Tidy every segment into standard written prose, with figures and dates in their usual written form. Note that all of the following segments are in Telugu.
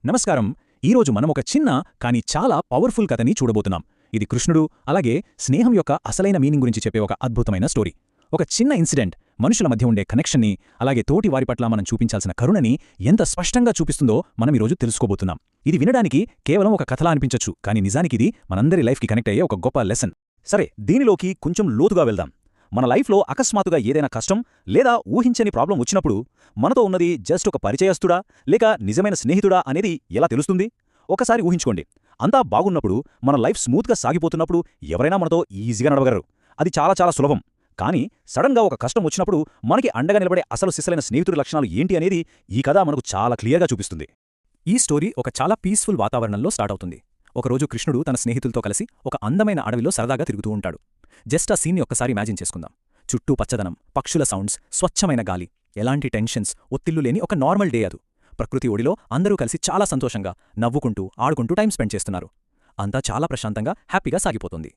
నమస్కారం. ఈరోజు మనం ఒక చిన్న కానీ చాలా పవర్ఫుల్ కథని చూడబోతున్నాం. ఇది కృష్ణుడు అలాగే స్నేహం యొక్క అసలైన మీనింగ్ గురించి చెప్పే ఒక అద్భుతమైన స్టోరీ. ఒక చిన్న ఇన్సిడెంట్ మనుషుల మధ్య ఉండే కనెక్షన్ని అలాగే తోటి వారి పట్ల మనం చూపించాల్సిన కరుణని ఎంత స్పష్టంగా చూపిస్తుందో మనం ఈరోజు తెలుసుకోబోతున్నాం. ఇది వినడానికి కేవలం ఒక కథలా అనిపించొచ్చు, కానీ నిజానికిది మనందరి లైఫ్కి కనెక్ట్ అయ్యే ఒక గొప్ప లెసన్. సరే, దీనిలోకి కొంచెం లోతుగా వెళ్దాం. మన లైఫ్లో అకస్మాత్తుగా ఏదైనా కష్టం లేదా ఊహించని ప్రాబ్లం వచ్చినప్పుడు మనతో ఉన్నది జస్ట్ ఒక పరిచయస్తుడా లేక నిజమైన స్నేహితుడా అనేది ఎలా తెలుస్తుంది? ఒకసారి ఊహించుకోండి, అంతా బాగున్నప్పుడు, మన లైఫ్ స్మూత్గా సాగిపోతున్నప్పుడు ఎవరైనా మనతో ఈజీగా నడవగలరు. అది చాలా చాలా సులభం. కానీ సడన్గా ఒక కష్టం వచ్చినప్పుడు మనకి అండగా నిలబడే అసలు సిసలైన స్నేహితుడి లక్షణాలు ఏంటి అనేది ఈ కథ మనకు చాలా క్లియర్గా చూపిస్తుంది. ఈ స్టోరీ ఒక చాలా పీస్ఫుల్ వాతావరణంలో స్టార్ట్ అవుతుంది. ఒకరోజు కృష్ణుడు తన స్నేహితులతో కలిసి ఒక అందమైన అడవిలో సరదాగా తిరుగుతూ ఉంటాడు. జస్ట్ ఆ సీన్ని ఒక్కసారి ఇమాజిన్ చేసుకుందాం. చుట్టూ పచ్చదనం, పక్షుల సౌండ్స్, స్వచ్ఛమైన గాలి, ఎలాంటి టెన్షన్స్, ఒత్తిళ్లు లేని ఒక నార్మల్ డే. ప్రకృతి ఒడిలో అందరూ కలిసి చాలా సంతోషంగా నవ్వుకుంటూ ఆడుకుంటూ టైం స్పెండ్ చేస్తున్నారు. అంతా చాలా ప్రశాంతంగా హ్యాపీగా సాగిపోతుంది.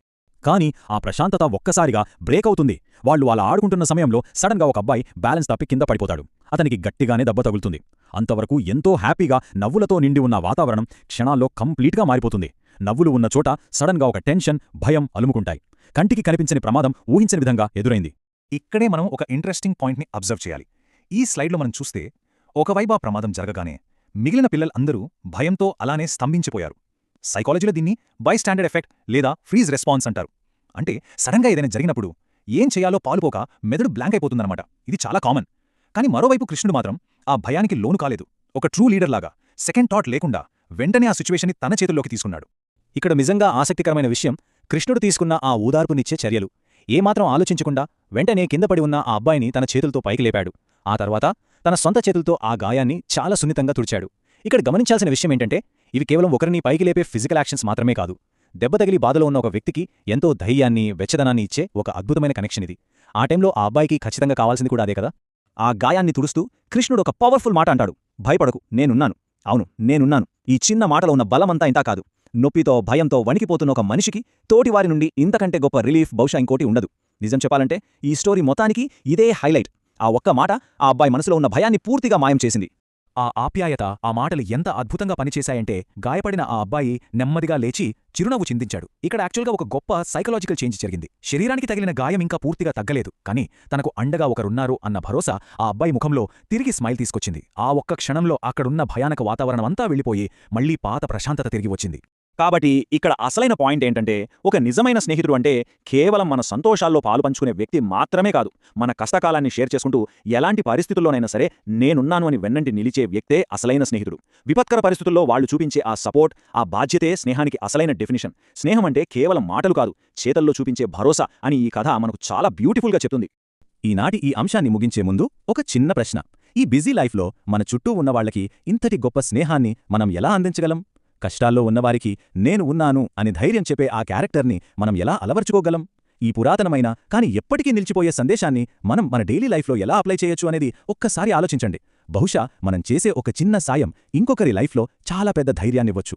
కానీ ఆ ప్రశాంతత ఒక్కసారిగా బ్రేక్ అవుతుంది. వాళ్ళు అలా ఆడుకుంటున్న సమయంలో సడన్గా ఒక అబ్బాయి బ్యాలెన్స్ తప్పి కింద పడిపోతాడు. అతనికి గట్టిగానే దెబ్బ తగులుతుంది. అంతవరకు ఎంతో హ్యాపీగా నవ్వులతో నిండి ఉన్న వాతావరణం క్షణాల్లో కంప్లీట్గా మారిపోతుంది. నవ్వులు ఉన్న చోట సడన్గా ఒక టెన్షన్, భయం అలుముకుంటాయి. కంటికి కనిపించని ప్రమాదం ఊహించని విధంగా ఎదురైంది. ఇక్కడే మనం ఒక ఇంట్రెస్టింగ్ పాయింట్ని అబ్జర్వ్ చేయాలి. ఈ స్లైడ్లో మనం చూస్తే ఒకవైపు ఆ ప్రమాదం జరగగానే మిగిలిన పిల్లలందరూ భయంతో అలానే స్తంభించిపోయారు. సైకాలజీలో దీన్ని బైస్టాండర్డ్ ఎఫెక్ట్ లేదా ఫ్రీజ్ రెస్పాన్స్ అంటారు. అంటే సడన్గా ఏదైనా జరిగినప్పుడు ఏం చేయాలో పాలుపోక మెదడు బ్లాంక్ అయిపోతుందన్నమాట. ఇది చాలా కామన్. కానీ మరోవైపు కృష్ణుడు మాత్రం ఆ భయానికి లోను కాలేదు. ఒక ట్రూ లీడర్లాగా సెకండ్ థాట్ లేకుండా వెంటనే ఆ సిచ్యువేషన్ని తన చేతుల్లోకి తీసుకున్నాడు. ఇక్కడ నిజంగా ఆసక్తికరమైన విషయం, కృష్ణుడు తీసుకున్న ఆ ఊదార్పునిచ్చే చర్యలు. ఏమాత్రం ఆలోచించకుండా వెంటనే కిందపడి ఉన్న ఆ అబ్బాయిని తన చేతులతో పైకి లేపాడు. ఆ తర్వాత తన సొంత చేతులతో ఆ గాయాన్ని చాలా సున్నితంగా తుడిచాడు. ఇక్కడ గమనించాల్సిన విషయమేంటంటే, ఇవి కేవలం ఒకరిని పైకి లేపే ఫిజికల్ యాక్షన్స్ మాత్రమే కాదు. దెబ్బ తగిలి బాధలో ఉన్న ఒక వ్యక్తికి ఎంతో ధైర్యాన్ని, వెచ్చదనాన్ని ఇచ్చే ఒక అద్భుతమైన కనెక్షన్ ఇది. ఆ టైంలో ఆ అబ్బాయికి ఖచ్చితంగా కావాల్సింది కూడా అదే కదా. ఆ గాయాన్ని తుడుస్తూ కృష్ణుడు ఒక పవర్ఫుల్ మాట అంటాడు, భయపడకు, నేనున్నాను. అవును, నేనున్నాను. ఈ చిన్న మాటలో ఉన్న బలమంతా ఇంతా కాదు. నొప్పితో, భయంతో వణికిపోతున్న ఒక మనిషికి తోటివారి నుండి ఇంతకంటే గొప్ప రిలీఫ్ బహుశా ఇంకోటి ఉండదు. నిజం చెప్పాలంటే ఈ స్టోరీ మొత్తానికి ఇదే హైలైట్. ఆ ఒక్క మాట ఆ అబ్బాయి మనసులో ఉన్న భయాన్ని పూర్తిగా మాయం చేసింది. ఆ ఆప్యాయత, ఆ మాటలు ఎంత అద్భుతంగా పనిచేశాయంటే గాయపడిన ఆ అబ్బాయి నెమ్మదిగా లేచి చిరునవ్వు చిందించాడు. ఇక్కడ యాక్చువల్గా ఒక గొప్ప సైకలాజికల్ చేంజ్ జరిగింది. శరీరానికి తగిలిన గాయం ఇంకా పూర్తిగా తగ్గలేదు, కానీ తనకు అండగా ఒకరున్నారు అన్న భరోసా ఆ అబ్బాయి ముఖంలో తిరిగి స్మైల్ తీసుకొచ్చింది. ఆ ఒక్క క్షణంలో అక్కడున్న భయానక వాతావరణమంతా వెళ్ళిపోయి మళ్లీ పాత ప్రశాంతత తిరిగి వచ్చింది. కాబట్టి ఇక్కడ అసలైన పాయింట్ ఏంటంటే, ఒక నిజమైన స్నేహితుడు అంటే కేవలం మన సంతోషాల్లో పాలుపంచుకునే వ్యక్తి మాత్రమే కాదు, మన కష్టకాలాన్ని షేర్ చేసుకుంటూ ఎలాంటి పరిస్థితుల్లోనైనా సరే నేనున్నాను అని వెన్నంటి నిలిచే వ్యక్తే అసలైన స్నేహితుడు. విపత్కర పరిస్థితుల్లో వాళ్ళు చూపించే ఆ సపోర్ట్, ఆ బాధ్యతే స్నేహానికి అసలైన డెఫినిషన్. స్నేహం అంటే కేవలం మాటలు కాదు, చేతల్లో చూపించే భరోసా అని ఈ కథ మనకు చాలా బ్యూటిఫుల్గా చెప్తుంది. ఈనాటి ఈ అంశాన్ని ముగించే ముందు ఒక చిన్న ప్రశ్న. ఈ బిజీ లైఫ్లో మన చుట్టూ ఉన్నవాళ్లకి ఇంతటి గొప్ప స్నేహాన్ని మనం ఎలా అందించగలం? కష్టాల్లో ఉన్నవారికి నేను ఉన్నాను అని ధైర్యం చెప్పే ఆ క్యారెక్టర్ని మనం ఎలా అలవర్చుకోగలం? ఈ పురాతనమైన కానీ ఎప్పటికీ నిలిచిపోయే సందేశాన్ని మనం మన డైలీ లైఫ్లో ఎలా అప్లై చేయొచ్చు అనేది ఒక్కసారి ఆలోచించండి. బహుశా మనం చేసే ఒక చిన్న సాయం ఇంకొకరి లైఫ్లో చాలా పెద్ద ధైర్యాన్నివ్వచ్చు.